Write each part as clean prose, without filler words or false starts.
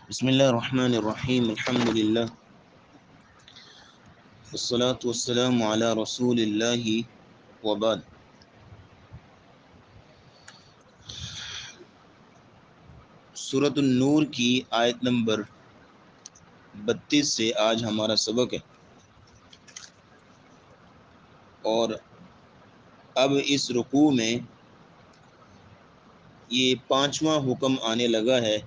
بسم اللہ الرحمن الرحیم الحمد للہ والصلاة والسلام علی رسول اللہ وبعد۔ سورۃ النور کی آیت نمبر 32 سے آج ہمارا سبق ہے، اور اب اس رکوع میں یہ 5واں حکم آنے لگا ہے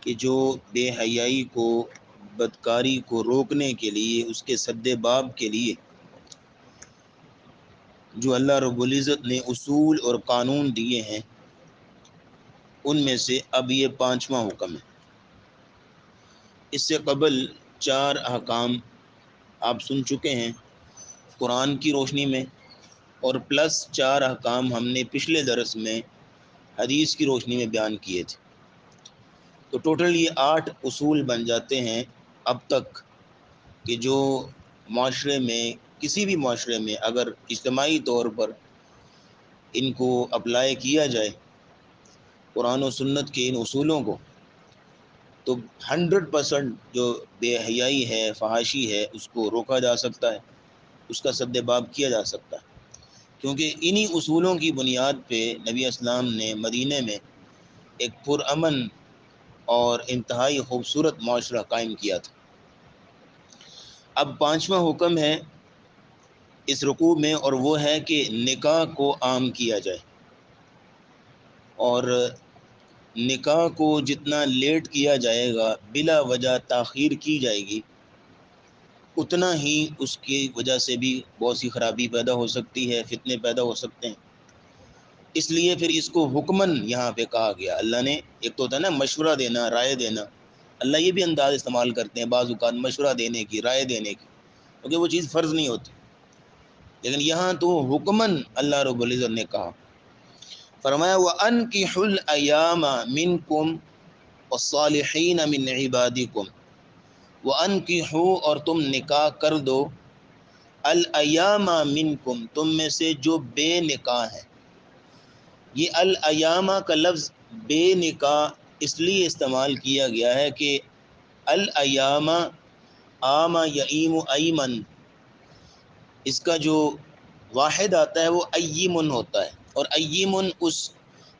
کہ جو بے حیائی کو، بدکاری کو روکنے کے لیے، اس کے سد باب کے لیے جو اللہ رب العزت نے اصول اور قانون دیے ہیں، ان میں سے اب یہ 5واں حکم ہے۔ اس سے قبل 4 احکام آپ سن چکے ہیں قرآن کی روشنی میں، اور پلس 4 احکام ہم نے پچھلے درس میں حدیث کی روشنی میں بیان کیے تھے۔ تو ٹوٹل یہ 8 اصول بن جاتے ہیں اب تک، کہ جو معاشرے میں، کسی بھی معاشرے میں اگر اجتماعی طور پر ان کو اپلائی کیا جائے، قرآن و سنت کے ان اصولوں کو، تو 100% جو بے حیائی ہے، فحاشی ہے، اس کو روکا جا سکتا ہے، اس کا سد باب کیا جا سکتا ہے۔ کیونکہ انہی اصولوں کی بنیاد پہ نبی اسلام نے مدینہ میں ایک پرامن اور انتہائی خوبصورت معاشرہ قائم کیا تھا۔ اب 5واں حکم ہے اس رکوع میں، اور وہ ہے کہ نکاح کو عام کیا جائے، اور نکاح کو جتنا لیٹ کیا جائے گا، بلا وجہ تاخیر کی جائے گی، اتنا ہی اس کی وجہ سے بھی بہت سی خرابی پیدا ہو سکتی ہے، فتنے پیدا ہو سکتے ہیں۔ اس لیے پھر اس کو حکمن یہاں پہ کہا گیا۔ اللہ نے، ایک تو ہوتا ہے نا مشورہ دینا، رائے دینا، اللہ یہ بھی انداز استعمال کرتے ہیں بعض اوقات مشورہ دینے کی، رائے دینے کی، کیونکہ وہ چیز فرض نہیں ہوتی، لیکن یہاں تو حکمن اللہ رب العزت نے کہا، فرمایا وَأَنْكِحُوا الْأَيَامَ مِنْكُمْ وَالصَّالِحِينَ مِنْ عِبَادِكُمْ، وَأَنْكِحُوا اور تم نکاح کر دو، الایام منکم تم میں سے جو بے نکاح ہیں۔ یہ الایامہ کا لفظ بے نکاح اس لیے استعمال کیا گیا ہے کہ الایامہ، آم یعیم ایمن، اس کا جو واحد آتا ہے وہ ایمن ہوتا ہے، اور ایمن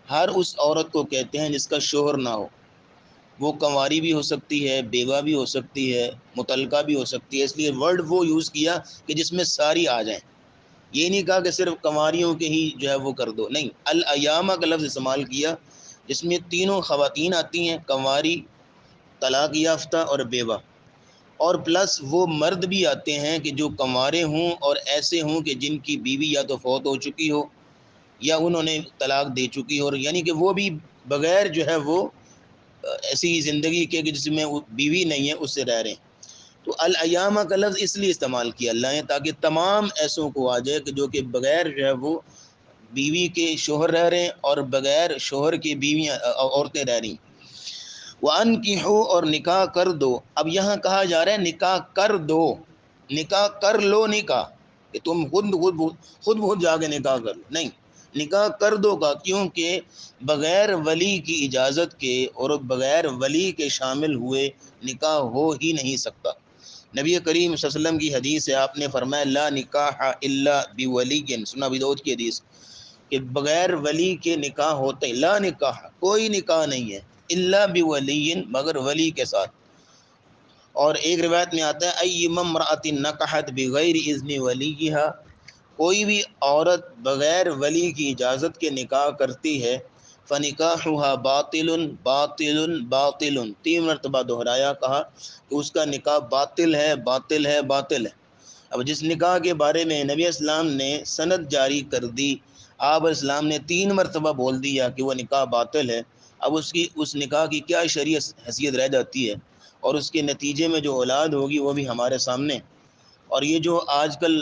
ہر اس عورت کو کہتے ہیں جس کا شوہر نہ ہو۔ وہ کنواری بھی ہو سکتی ہے، بیوہ بھی ہو سکتی ہے، مطلقہ بھی ہو سکتی ہے، اس لیے ورڈ وہ یوز کیا کہ جس میں ساری آ جائیں۔ یہ نہیں کہا کہ صرف کنواریوں کے ہی جو ہے وہ کر دو، نہیں، الایامہ کا لفظ استعمال کیا جس میں تینوں خواتین آتی ہیں، کنواری، طلاق یافتہ اور بیوہ، اور پلس وہ مرد بھی آتے ہیں کہ جو کنوارے ہوں اور ایسے ہوں کہ جن کی بیوی یا تو فوت ہو چکی ہو یا انہوں نے طلاق دے چکی ہو، اور یعنی کہ وہ بھی بغیر جو ہے وہ ایسی زندگی کے کہ جس میں بیوی نہیں ہے اس سے رہ رہے ہیں۔ تو الایامہ کا لفظ اس لیے استعمال کیا اللہ نے تاکہ تمام ایسوں کو آ جائے کہ جو کہ بغیر جو ہے وہ بیوی کے شوہر رہ رہے ہیں اور بغیر شوہر کی بیویاں عورتیں رہ رہی ہیں۔ وَأَنْكِحُوا اور نکاح کر دو۔ اب یہاں کہا جا رہا ہے نکاح کر دو، نکاح کر لو نہیں کہا کہ تم خود جا کے نکاح کر لو، نہیں، نکاح کر دو کا، کیونکہ بغیر ولی کی اجازت کے اور بغیر ولی کے شامل ہوئے نکاح ہو ہی نہیں سکتا۔ نبی کریم صلی اللہ علیہ وسلم کی حدیث ہے، آپ نے فرمایا لا نکاح الا بولی، سنن ابی داؤد کی حدیث کہ بغیر ولی کے نکاح ہوتے، لا نکاح کوئی نکاح نہیں ہے، الا بولی مگر ولی کے ساتھ۔ اور ایک روایت میں آتا ہے ایم امرأۃ نکحت بغیر اذن ولیہا، کوئی بھی عورت بغیر ولی کی اجازت کے نکاح کرتی ہے، فنکاحها باطل باطل باطل، 3 مرتبہ دہرایا، کہا کہ اس کا نکاح باطل ہے، باطل ہے، باطل ہے۔ اب جس نکاح کے بارے میں نبی اسلام نے سند جاری کر دی، آپ اسلام نے 3 مرتبہ بول دیا کہ وہ نکاح باطل ہے، اب اس نکاح کی کیا شرعی حیثیت رہ جاتی ہے، اور اس کے نتیجے میں جو اولاد ہوگی وہ بھی ہمارے سامنے۔ اور یہ جو آج کل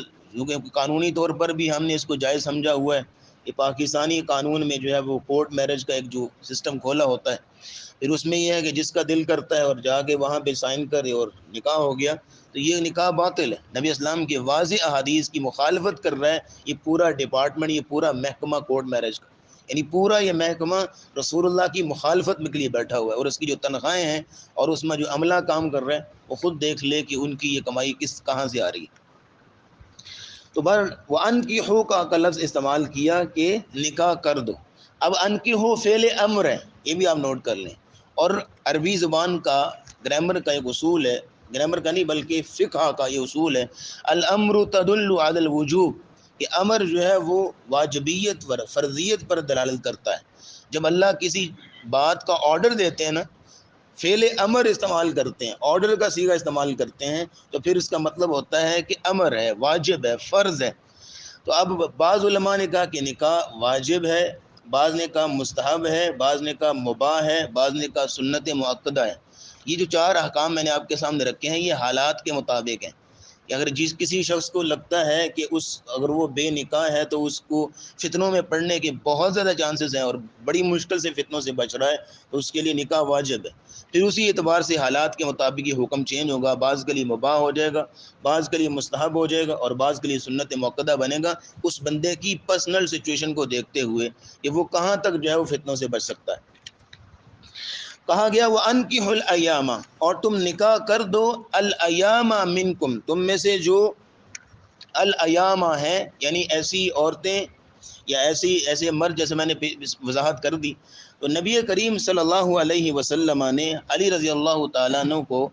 قانونی طور پر بھی ہم نے اس کو جائز سمجھا ہوا ہے، یہ پاکستانی قانون میں جو ہے وہ کورٹ میرج کا ایک جو سسٹم کھولا ہوتا ہے، پھر اس میں یہ ہے کہ جس کا دل کرتا ہے اور جا کے وہاں پہ سائن کرے اور نکاح ہو گیا، تو یہ نکاح باطل ہے۔ نبی اسلام کے واضح احادیث کی مخالفت کر رہا ہے یہ پورا ڈپارٹمنٹ، یہ پورا محکمہ کورٹ میرج کا۔ یعنی پورا یہ محکمہ رسول اللہ کی مخالفت میں کے لیے بیٹھا ہوا ہے، اور اس کی جو تنخواہیں ہیں اور اس میں جو عملہ کام کر رہے ہیں وہ خود دیکھ لے کہ ان کی یہ کمائی کہاں سے آ رہی ہے۔ تو وَأَنْكِحُوا کا لفظ استعمال کیا کہ نکاح کر دو۔ اب انکحوا فعل امر ہے، یہ بھی آپ نوٹ کر لیں، اور عربی زبان کا گرامر کا ایک اصول ہے، گرامر کا نہیں بلکہ فقہ کا یہ اصول ہے، الامر تدل علی الوجوب، کہ امر جو ہے وہ واجبیت پر، فرضیت پر دلالت کرتا ہے۔ جب اللہ کسی بات کا آرڈر دیتے ہیں نا، فعل امر استعمال کرتے ہیں، آرڈر کا صیغہ استعمال کرتے ہیں، تو پھر اس کا مطلب ہوتا ہے کہ امر ہے، واجب ہے، فرض ہے۔ تو اب بعض علماء نے کہا کہ نکاح واجب ہے، بعض نے کہا مستحب ہے، بعض نے کہا مباح ہے، بعض نے کہا سنت مؤکدہ ہے۔ یہ جو چار احکام میں نے آپ کے سامنے رکھے ہیں، یہ حالات کے مطابق ہیں، کہ اگر کسی شخص کو لگتا ہے کہ اگر وہ بے نکاح ہے تو اس کو فتنوں میں پڑنے کے بہت زیادہ چانسز ہیں اور بڑی مشکل سے فتنوں سے بچ رہا ہے، تو اس کے لیے نکاح واجب ہے۔ پھر اسی اعتبار سے حالات کے مطابق یہ حکم چینج ہوگا، بعض کے لیے مباح ہو جائے گا، بعض کے لیے مستحب ہو جائے گا، اور بعض کے لیے سنت مؤکدہ بنے گا، اس بندے کی پرسنل سچویشن کو دیکھتے ہوئے کہ وہ کہاں تک جو ہے وہ فتنوں سے بچ سکتا ہے۔ کہا گیا وَأَنْكِحُوا الْأَيَامَ، اور تم نکاح کر دو الایام منکم، تم میں سے جو الایام ہیں، یعنی ایسی عورتیں یا ایسے مرد، جیسے میں نے وضاحت کر دی۔ تو نبی کریم صلی اللہ علیہ وسلم نے علی رضی اللہ تعالیٰ عنہ کو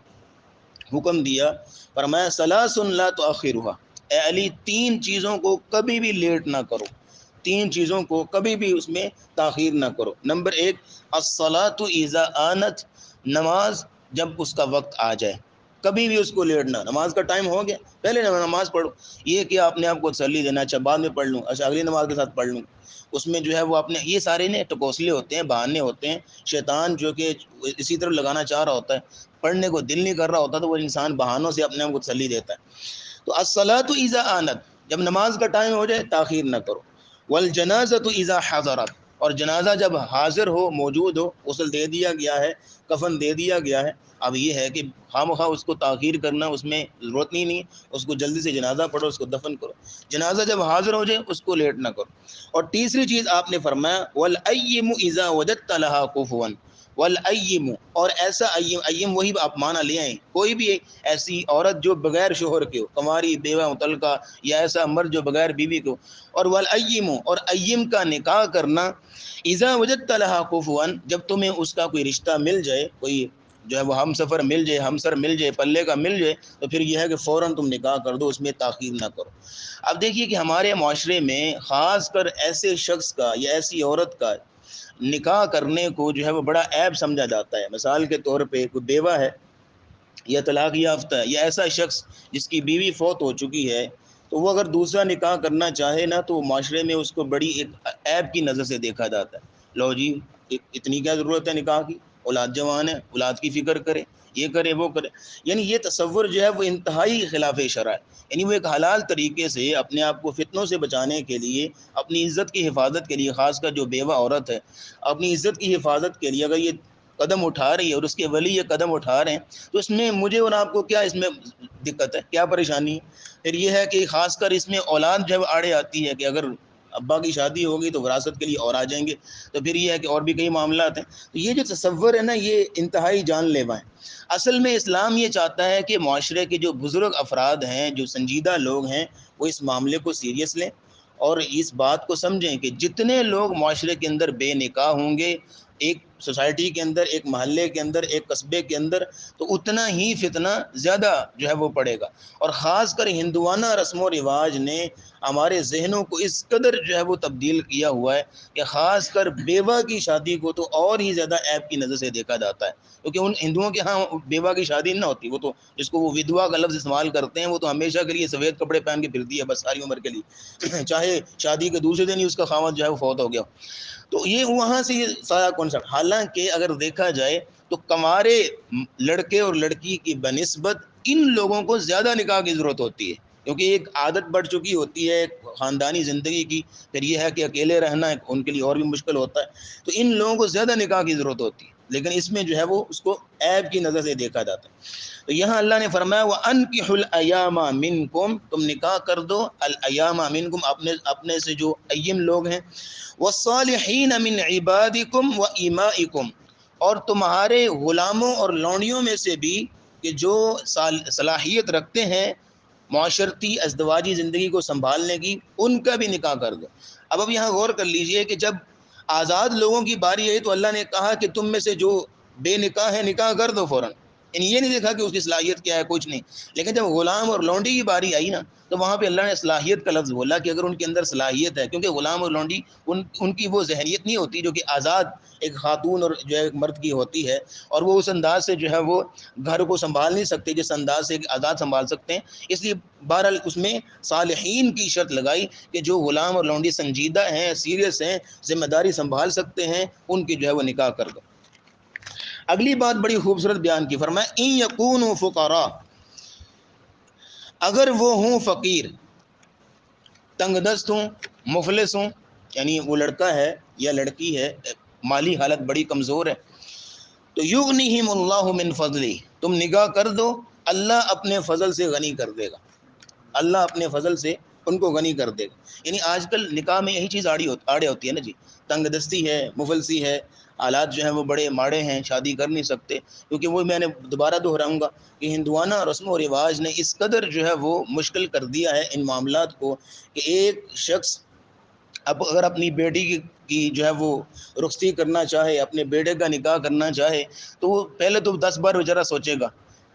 حکم دیا، فرمایا ثلاث لا تؤخرها، اے علی تین چیزوں کو کبھی بھی لیٹ نہ کرو، تین چیزوں کو کبھی بھی اس میں تاخیر نہ کرو۔ نمبر ایک الصلاۃ اذا آنت، نماز جب اس کا وقت آ جائے، کبھی بھی اس کو لیٹ نہ، نماز کا ٹائم ہو گیا پہلے نماز پڑھو، یہ کہ آپ نے آپ کو تسلی دینا، اچھا بعد میں پڑھ لوں، اچھا اگلی نماز کے ساتھ پڑھ لوں، اس میں جو ہے وہ اپنے یہ سارے ٹکوسلے ہوتے ہیں، بہانے ہوتے ہیں، شیطان جو کہ اسی طرح لگانا چاہ رہا ہوتا ہے، پڑھنے کو دل نہیں کر رہا ہوتا تو وہ انسان بہانوں سے اپنے آپ کو تسلی دیتا ہے۔ تو الصلاۃ اذا آنت، جب نماز کا ٹائم ہو جائے تاخیر نہ کرو، والجنازۃ اذا حضرت، اور جنازہ جب حاضر ہو، موجود ہو، غسل دے دیا گیا ہے، کفن دے دیا گیا ہے، اب یہ ہے کہ خواہ اس کو تاخیر کرنا اس میں ضرورت نہیں ہے، اس کو جلدی سے جنازہ پڑھو، اس کو دفن کرو۔ جنازہ جب حاضر ہو جائے اس کو لیٹ نہ کرو۔ اور تیسری چیز آپ نے فرمایا والایم اذا وجدت لها کفوا، والایم، اور ایسا ایم وہی آپ معنی لے آئیں، کوئی بھی ایسی عورت جو بغیر شوہر کے ہو، کنواری، بیوہ، مطلقہ، یا ایسا مرد جو بغیر بیوی کو، اور والایم، اور ایم کا نکاح کرنا، اذا وجدت لها کفوا، جب تمہیں اس کا کوئی رشتہ مل جائے، کوئی جو ہے وہ ہم سفر مل جائے، ہمسر مل جائے، پلے کا مل جائے، تو پھر یہ ہے کہ فوراً تم نکاح کر دو، اس میں تاخیر نہ کرو۔ اب دیکھیے کہ ہمارے معاشرے میں خاص کر ایسے شخص کا یا ایسی عورت کا نکاح کرنے کو جو ہے وہ بڑا عیب سمجھا جاتا ہے۔ مثال کے طور پہ کوئی بیوہ ہے یا طلاق یافتہ ہے، یا ایسا شخص جس کی بیوی فوت ہو چکی ہے، تو وہ اگر دوسرا نکاح کرنا چاہے نا، تو معاشرے میں اس کو بڑی ایک عیب کی نظر سے دیکھا جاتا ہے۔ لو جی اتنی کیا ضرورت ہے نکاح کی، اولاد جوان ہے، اولاد کی فکر کرے، یہ کرے وہ کرے، یعنی یہ تصور جو ہے وہ انتہائی خلاف شرع ہے۔ یعنی وہ ایک حلال طریقے سے اپنے آپ کو فتنوں سے بچانے کے لیے، اپنی عزت کی حفاظت کے لیے، خاص کر جو بیوہ عورت ہے، اپنی عزت کی حفاظت کے لیے اگر یہ قدم اٹھا رہی ہے اور اس کے ولی یہ قدم اٹھا رہے ہیں، تو اس میں مجھے اور آپ کو کیا اس میں دقت ہے، کیا پریشانی ہے؟ پھر یہ ہے کہ خاص کر اس میں اولاد جب آڑے آتی ہے، کہ اگر ابا کی شادی ہوگی تو وراثت کے لیے اور آ جائیں گے، تو پھر یہ ہے کہ اور بھی کئی معاملات ہیں۔ تو یہ جو تصور ہے نا، یہ انتہائی جان لیوا ہے۔ اصل میں اسلام یہ چاہتا ہے کہ معاشرے کے جو بزرگ افراد ہیں، جو سنجیدہ لوگ ہیں، وہ اس معاملے کو سیریس لیں اور اس بات کو سمجھیں کہ جتنے لوگ معاشرے کے اندر بے نکاح ہوں گے، ایک سوسائٹی کے اندر، ایک محلے کے اندر، ایک قصبے کے اندر، تو اتنا ہی فتنہ زیادہ جو ہے وہ پڑے گا۔ اور خاص کر ہندوانہ رسم و رواج نے ہمارے ذہنوں کو اس قدر جو ہے وہ تبدیل کیا ہوا ہے کہ خاص کر بیوہ کی شادی کو تو اور ہی زیادہ عیب کی نظر سے دیکھا جاتا ہے، کیونکہ ان ہندوؤں کے ہاں بیوہ کی شادی نہ ہوتی، وہ تو جس کو وہ ودوا کا لفظ استعمال کرتے ہیں، وہ تو ہمیشہ کے لیے سفید کپڑے پہن کے پھرتی ہے، بس ساری عمر کے لیے، چاہے شادی کے دوسرے دن ہی اس کا خاوند جو ہے وہ فوت ہو گیا۔ تو یہ وہاں سے یہ سارا کانسیپٹ، حالانکہ اگر دیکھا جائے تو کنوارے لڑکے اور لڑکی کی بنسبت ان لوگوں کو زیادہ نکاح کی ضرورت ہوتی ہے، کیونکہ ایک عادت بڑھ چکی ہوتی ہے خاندانی زندگی کی، پھر یہ ہے کہ اکیلے رہنا ان کے لیے اور بھی مشکل ہوتا ہے، تو ان لوگوں کو زیادہ نکاح کی ضرورت ہوتی ہے۔ لیکن اس میں جو ہے وہ اس کو عیب کی نظر سے دیکھا جاتا ہے۔ تو یہاں اللہ نے فرمایا وَأَنْكِحُوا الْأَيَامَ مِنْكُمْ، تم نکاح کر دو الایام منکم، اپنے سے جو ایم لوگ ہیں، وَالصَّالِحِينَ مِنْ عِبَادِكُمْ وَإِمَائِكُمْ، اور تمہارے غلاموں اور لونڈیوں میں سے بھی کہ جو صلاحیت رکھتے ہیں معاشرتی ازدواجی زندگی کو سنبھالنے کی، ان کا بھی نکاح کر دو۔ اب یہاں غور کر لیجئے کہ جب آزاد لوگوں کی باری آئی تو اللہ نے کہا کہ تم میں سے جو بے نکاح ہے نکاح کر دو فوراً، یعنی یہ نہیں دیکھا کہ اس کی صلاحیت کیا ہے، کچھ نہیں۔ لیکن جب غلام اور لونڈی کی باری آئی نا تو وہاں پہ اللہ نے صلاحیت کا لفظ بولا کہ اگر ان کے اندر صلاحیت ہے، کیونکہ غلام اور لونڈی ان کی وہ ذہنیت نہیں ہوتی جو کہ آزاد ایک خاتون اور جو ہے ایک مرد کی ہوتی ہے، اور وہ اس انداز سے جو ہے وہ گھر کو سنبھال نہیں سکتے جس انداز سے ایک آزاد سنبھال سکتے ہیں۔ اس لیے بہرحال اس میں صالحین کی شرط لگائی کہ جو غلام اور لونڈی سنجیدہ ہیں، سیریس ہیں، ذمہ داری سنبھال سکتے ہیں، ان کی جو ہے وہ نکاح کر دو۔ اگلی بات بڑی خوبصورت بیان کی، فرمایا ان یکونوا فقراء، اگر وہ ہوں فقیر، تنگ دست ہوں، مفلس ہوں، یعنی وہ لڑکا ہے یا لڑکی ہے مالی حالت بڑی کمزور ہے، تو یغنیہم اللہ من فضلہ، تم نکاح کر دو، اللہ اپنے فضل سے غنی کر دے گا، اللہ اپنے فضل سے ان کو غنی کر دے گا۔ یعنی آج کل نکاح میں یہی چیز آڑے ہوتی ہے نا جی، تنگ دستی ہے، مفلسی ہے، حالات جو ہیں وہ بڑے ماڑے ہیں، شادی کر نہیں سکتے، کیونکہ وہ میں نے دوبارہ دہراؤں گا کہ ہندوانہ رسم و رواج نے اس قدر جو ہے وہ مشکل کر دیا ہے ان معاملات کو کہ ایک شخص اب اگر اپنی بیٹی کی جو ہے وہ رخصتی کرنا چاہے، اپنے بیٹے کا نکاح کرنا چاہے، تو وہ پہلے تو 10 بار ذرا سوچے گا،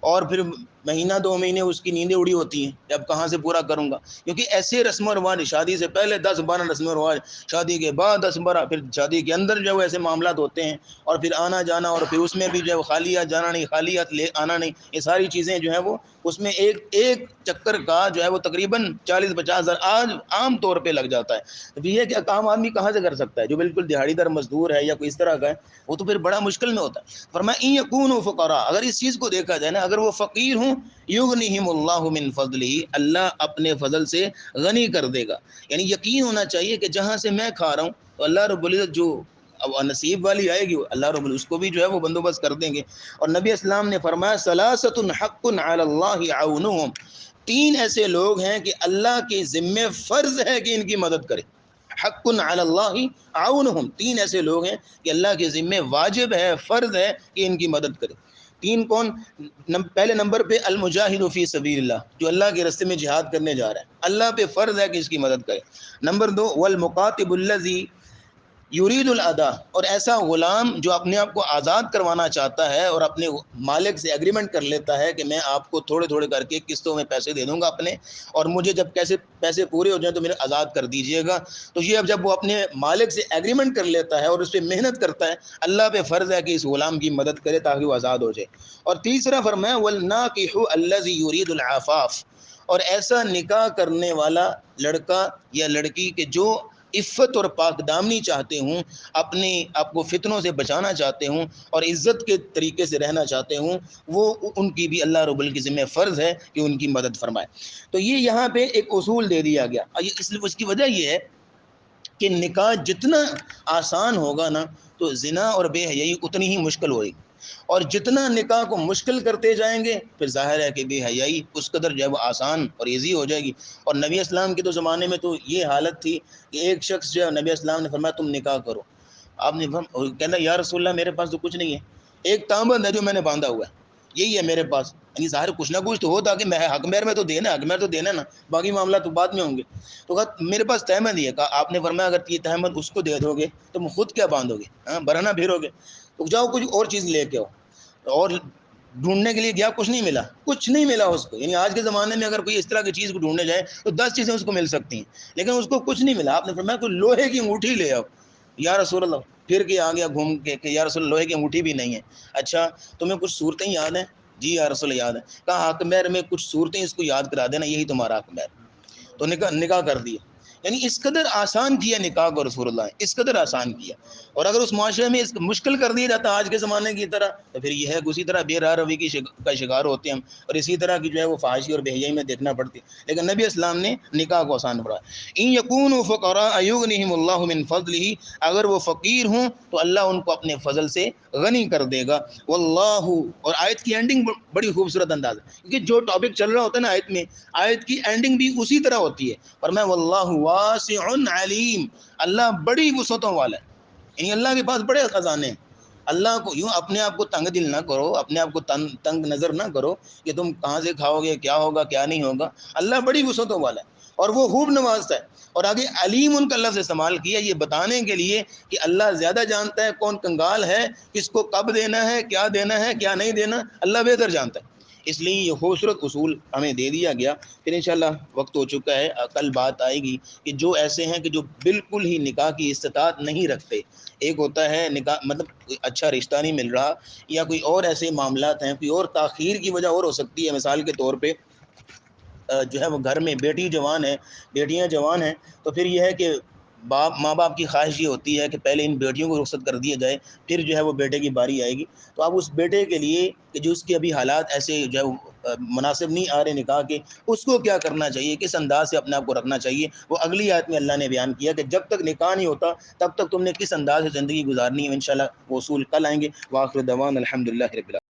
اور پھر مہینہ 2 مہینے اس کی نیندیں اڑی ہوتی ہیں کہ اب کہاں سے پورا کروں گا، کیونکہ ایسے رسم و رواج، شادی سے پہلے 10-12 رسم و رواج، شادی کے بعد 10-12، پھر شادی کے اندر جو ہے ایسے معاملات ہوتے ہیں، اور پھر آنا جانا، اور پھر اس میں بھی جو ہے خالیات جانا نہیں، خالیات لے آنا نہیں، یہ ساری چیزیں جو ہیں وہ اس میں ایک چکر کا جو ہے وہ تقریباً 40-50 ہزار آج عام طور پہ لگ جاتا ہے۔ تو یہ ہے کہ کام آدمی کہاں سے کر سکتا ہے؟ جو بالکل دیہاڑی در مزدور ہے یا کوئی اس طرح کا ہے، وہ تو پھر بڑا مشکل میں ہوتا ہے۔ فرمایا ان یکونوا فقراء، اگر اس چیز کو دیکھا جائے نا، اگر وہ فقیر ہوں، یغنیہم اللہ من فضلہ، اللہ اپنے فضل سے غنی کر دے گا۔ یعنی یقین ہونا چاہیے کہ جہاں سے میں کھا رہا ہوں تو اللہ رب العزت جو اب نصیب والی آئے گی اللہ رب العزت اس کو بھی جو ہے وہ بندوبست کر دیں گے۔ اور نبی اسلام نے فرمایا ثلاثۃ حق علی اللہ عونہم، 3 ایسے لوگ ہیں کہ اللہ کے ذمے فرض ہے کہ ان کی مدد کرے، حق علی اللہ عونہم، 3 ایسے لوگ ہیں کہ اللہ کے ذمے واجب ہے، فرض ہے کہ ان کی مدد کرے۔ 3 کون؟ پہلے نمبر پہ المجاہد فی سبیل اللہ، جو اللہ کے راستے میں جہاد کرنے جا رہا ہے، اللہ پہ فرض ہے کہ اس کی مدد کرے۔ نمبر 2 والمقاتب الذی یرید الادا، اور ایسا غلام جو اپنے آپ کو آزاد کروانا چاہتا ہے اور اپنے مالک سے ایگریمنٹ کر لیتا ہے کہ میں آپ کو تھوڑے تھوڑے کر کے قسطوں میں پیسے دے دوں گا اپنے، اور مجھے جب پیسے پورے ہو جائیں تو میرے آزاد کر دیجئے گا۔ تو یہ اب جب وہ اپنے مالک سے ایگریمنٹ کر لیتا ہے اور اس پہ محنت کرتا ہے، اللہ پہ فرض ہے کہ اس غلام کی مدد کرے تاکہ وہ آزاد ہو جائے۔ اور تیسرا فرمایا والناکح الذی یرید العفاف، اور ایسا نکاح کرنے والا لڑکا یا لڑکی کہ جو عفت اور پاک دامنی چاہتے ہوں، اپنے آپ کو فتنوں سے بچانا چاہتے ہوں اور عزت کے طریقے سے رہنا چاہتے ہوں، وہ ان کی بھی اللہ رب العزت کے ذمہ فرض ہے کہ ان کی مدد فرمائے۔ تو یہ یہاں پہ ایک اصول دے دیا گیا، اس کی وجہ یہ ہے کہ نکاح جتنا آسان ہوگا نا تو زنا اور بے حیائی اتنی ہی مشکل ہوگی، اور جتنا نکاح کو مشکل کرتے جائیں گے پھر ظاہر ہے کہ بے حیائی اس قدر جو ہے وہ آسان اور ایزی ہو جائے گی۔ اور نبی اسلام کے تو زمانے میں تو یہ حالت تھی کہ ایک شخص جو ہے نبی اسلام نے فرمایا تم نکاح کرو، آپ نے کہنا یا رسول اللہ میرے پاس تو کچھ نہیں ہے، ایک تامبند ہے جو میں نے باندھا ہوا ہے، یہی ہے میرے پاس، یعنی ظاہر کچھ نہ کچھ تو ہو تاکہ میں حق مہر میں تو دینا، حق مہر تو دینا نا، باقی معاملات تو بعد میں ہوں گے۔ تو کہا میرے پاس تہمند ہی ہے، کہا آپ نے فرمایا اگر یہ تہمند اس کو دے دو گے تو خود کیا باندھو گے، ہاں برہنہ پھرو گے، تو جاؤ کچھ اور چیز لے کے آؤ۔ اور ڈھونڈنے کے لیے گیا، کچھ نہیں ملا، کچھ نہیں ملا اس کو۔ یعنی آج کے زمانے میں اگر کوئی اس طرح کی چیز کو ڈھونڈنے جائے تو 10 چیزیں اس کو مل سکتی ہیں، لیکن اس کو کچھ نہیں ملا۔ آپ نے فرمایا کوئی لوہے کی انگوٹھی لے آؤ، یا رسول اللہ پھر کے آ گیا گھوم کے کہ یا رسول اللہ لوہے کی انگوٹھی بھی نہیں ہے۔ اچھا تمہیں کچھ صورتیں یاد ہیں؟ جی یا رسول اللہ یاد ہے۔ کہا حق مہر میں کچھ صورتیں اس کو یاد کرا دینا، یہی تمہارا حق مہر۔ تو نکاح کر دیا۔ یعنی اس قدر آسان کیا نکاح کو رسول اللہ نے، اس قدر آسان کیا. اور اگر اس معاشرے میں اس کو مشکل کر دیا جاتا آج کے زمانے کی طرح تو پھر یہ ہے کہ اسی طرح بے راہ روی کا شکار ہوتے ہیں ہم، اور اسی طرح کی جو ہے وہ فحاشی اور بے حیائی میں دیکھنا پڑتی. لیکن نبی اسلام نے نکاح کو آسان بڑھایا. ان یکونوا فقراء یغنیہم اللہ من فضلہ، اگر وہ فقیر ہوں تو اللہ ان کو اپنے فضل سے غنی کر دے گا. واللہ، اور آیت کی اینڈنگ بڑی خوبصورت انداز ہے، کیونکہ جو ٹاپک چل رہا ہوتا ہے نا آیت میں، آیت کی اینڈنگ بھی اسی طرح ہوتی ہے. اور میں واللہ واسع علیم، اللہ بڑی وسعتوں والا ہے، یعنی اللہ کے پاس بڑے خزانے ہیں. اللہ کو یوں اپنے آپ کو تنگ دل نہ کرو، اپنے آپ کو تنگ نظر نہ کرو کہ تم کہاں سے کھاؤ گے، کیا ہوگا کیا نہیں ہوگا. اللہ بڑی وسعتوں والا ہے اور وہ خوب نوازتا ہے. اور آگے علیم ان کا لفظ استعمال کیا یہ بتانے کے لیے کہ اللہ زیادہ جانتا ہے کون کنگال ہے، کس کو کب دینا ہے، کیا نہیں دینا، اللہ بہتر جانتا ہے. اس لیے یہ خوبصورت اصول ہمیں دے دیا گیا. پھر انشاءاللہ وقت ہو چکا ہے، کل بات آئے گی کہ جو ایسے ہیں کہ جو بالکل ہی نکاح کی استطاعت نہیں رکھتے. ایک ہوتا ہے نکاح مطلب اچھا رشتہ نہیں مل رہا، یا کوئی اور ایسے معاملات ہیں، کوئی اور تاخیر کی وجہ اور ہو سکتی ہے. مثال کے طور پہ جو ہے وہ گھر میں بیٹی جوان ہے، بیٹیاں جوان ہیں، تو پھر یہ ہے کہ ماں باپ کی خواہش یہ ہوتی ہے کہ پہلے ان بیٹیوں کو رخصت کر دیا جائے، پھر جو ہے وہ بیٹے کی باری آئے گی. تو اب اس بیٹے کے لیے کہ جو اس کے ابھی حالات ایسے جو ہے مناسب نہیں آ رہے نکاح کے، اس کو کیا کرنا چاہیے، کس انداز سے اپنے آپ کو رکھنا چاہیے، وہ اگلی آیت میں اللہ نے بیان کیا کہ جب تک نکاح نہیں ہوتا تب تک تم نے کس انداز سے زندگی گزارنی ہے. انشاءاللہ وہ اصول کل آئیں گے. وآخر دعوانا الحمدللہ رب العالمین.